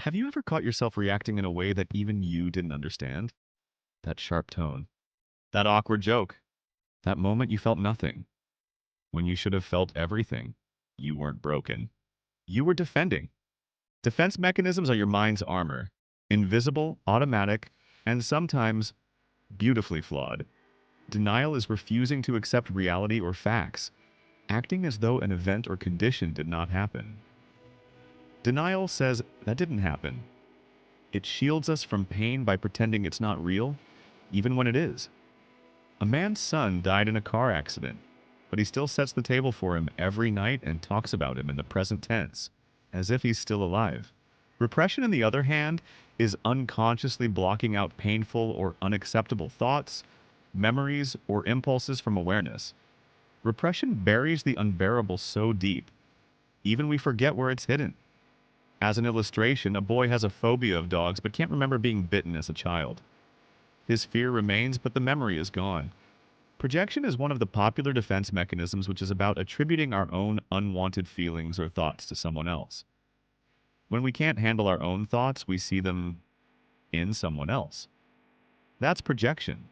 Have you ever caught yourself reacting in a way that even you didn't understand? That sharp tone, that awkward joke, that moment you felt nothing, when you should have felt everything. You weren't broken. You were defending. Defense mechanisms are your mind's armor, invisible, automatic, and sometimes beautifully flawed. Denial is refusing to accept reality or facts, acting as though an event or condition did not happen. Denial says that didn't happen. It shields us from pain by pretending it's not real, even when it is. A man's son died in a car accident, but he still sets the table for him every night and talks about him in the present tense, as if he's still alive. Repression, on the other hand, is unconsciously blocking out painful or unacceptable thoughts, memories, or impulses from awareness. Repression buries the unbearable so deep, even we forget where it's hidden. As an illustration, a boy has a phobia of dogs but can't remember being bitten as a child. His fear remains, but the memory is gone. Projection is one of the popular defense mechanisms, which is about attributing our own unwanted feelings or thoughts to someone else. When we can't handle our own thoughts, we see them in someone else. That's projection.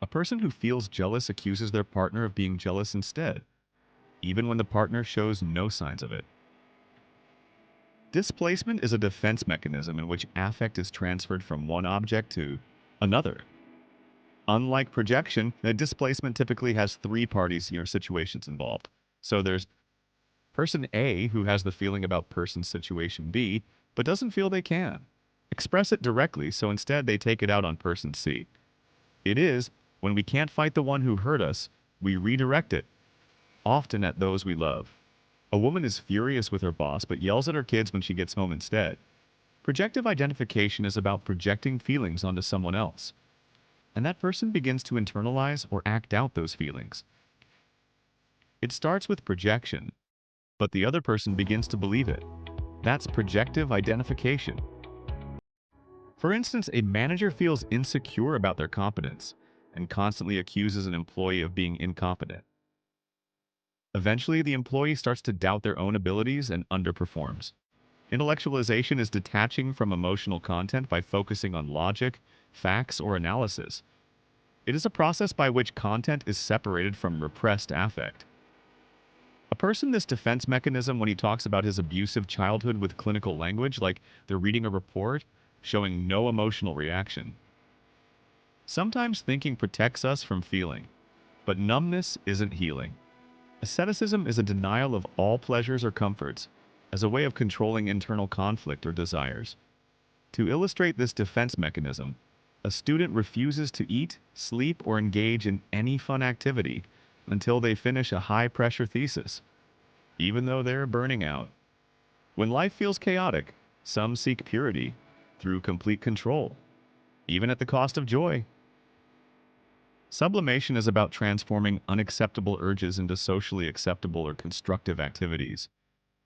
A person who feels jealous accuses their partner of being jealous instead, even when the partner shows no signs of it. Displacement is a defense mechanism in which affect is transferred from one object to another. Unlike projection, a displacement typically has three parties or situations involved. So there's person A who has the feeling about person situation B, but doesn't feel they can express it directly, so instead they take it out on person C. It is, when we can't fight the one who hurt us, we redirect it, often at those we love. A woman is furious with her boss, but yells at her kids when she gets home instead. Projective identification is about projecting feelings onto someone else, and that person begins to internalize or act out those feelings. It starts with projection, but the other person begins to believe it. That's projective identification. For instance, a manager feels insecure about their competence and constantly accuses an employee of being incompetent. Eventually, the employee starts to doubt their own abilities and underperforms. Intellectualization is detaching from emotional content by focusing on logic, facts, or analysis. It is a process by which content is separated from repressed affect. A person this defense mechanism when he talks about his abusive childhood with clinical language, like they're reading a report, showing no emotional reaction. Sometimes thinking protects us from feeling, but numbness isn't healing. Asceticism is a denial of all pleasures or comforts, as a way of controlling internal conflict or desires. To illustrate this defense mechanism, a student refuses to eat, sleep, or engage in any fun activity until they finish a high-pressure thesis, even though they're burning out. When life feels chaotic, some seek purity through complete control, even at the cost of joy. Sublimation is about transforming unacceptable urges into socially acceptable or constructive activities.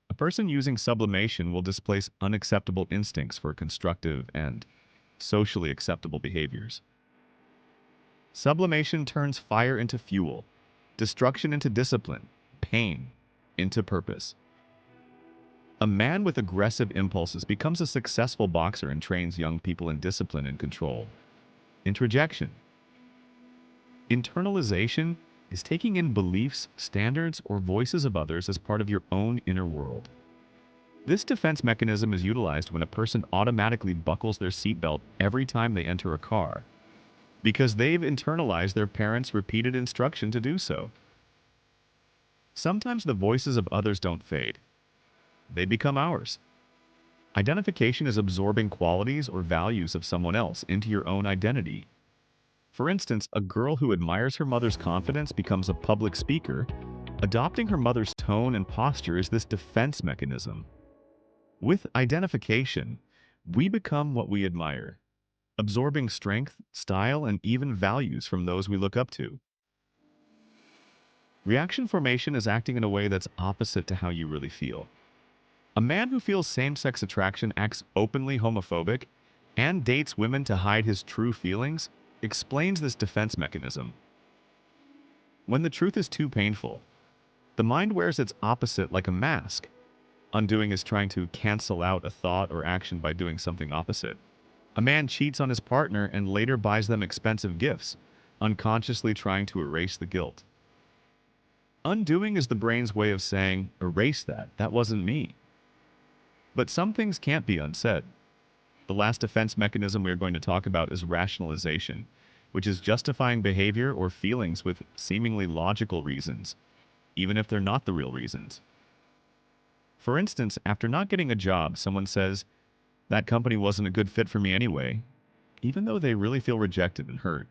A person using sublimation will displace unacceptable instincts for constructive and socially acceptable behaviors. Sublimation turns fire into fuel, destruction into discipline, pain into purpose. A man with aggressive impulses becomes a successful boxer and trains young people in discipline and control. Introjection. Internalization is taking in beliefs, standards, or voices of others as part of your own inner world. This defense mechanism is utilized when a person automatically buckles their seatbelt every time they enter a car, because they've internalized their parents' repeated instruction to do so. Sometimes the voices of others don't fade. They become ours. Identification is absorbing qualities or values of someone else into your own identity. For instance, a girl who admires her mother's confidence becomes a public speaker. Adopting her mother's tone and posture is this defense mechanism. With identification, we become what we admire, absorbing strength, style, and even values from those we look up to. Reaction formation is acting in a way that's opposite to how you really feel. A man who feels same-sex attraction acts openly homophobic and dates women to hide his true feelings explains this defense mechanism. When the truth is too painful, the mind wears its opposite like a mask. Undoing is trying to cancel out a thought or action by doing something opposite. A man cheats on his partner and later buys them expensive gifts, unconsciously trying to erase the guilt. Undoing is the brain's way of saying, erase that, that wasn't me. But some things can't be unsaid. The last defense mechanism we are going to talk about is rationalization, which is justifying behavior or feelings with seemingly logical reasons, even if they're not the real reasons. For instance, after not getting a job, someone says, that company wasn't a good fit for me anyway, even though they really feel rejected and hurt.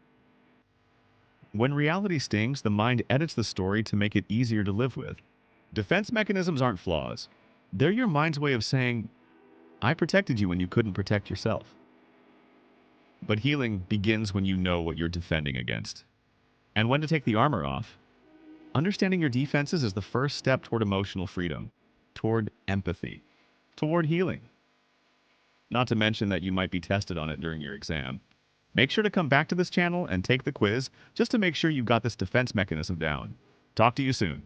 When reality stings, the mind edits the story to make it easier to live with. Defense mechanisms aren't flaws. They're your mind's way of saying, I protected you when you couldn't protect yourself. But healing begins when you know what you're defending against and when to take the armor off. Understanding your defenses is the first step toward emotional freedom, toward empathy, toward healing. Not to mention that you might be tested on it during your exam. Make sure to come back to this channel and take the quiz just to make sure you got this defense mechanism down. Talk to you soon.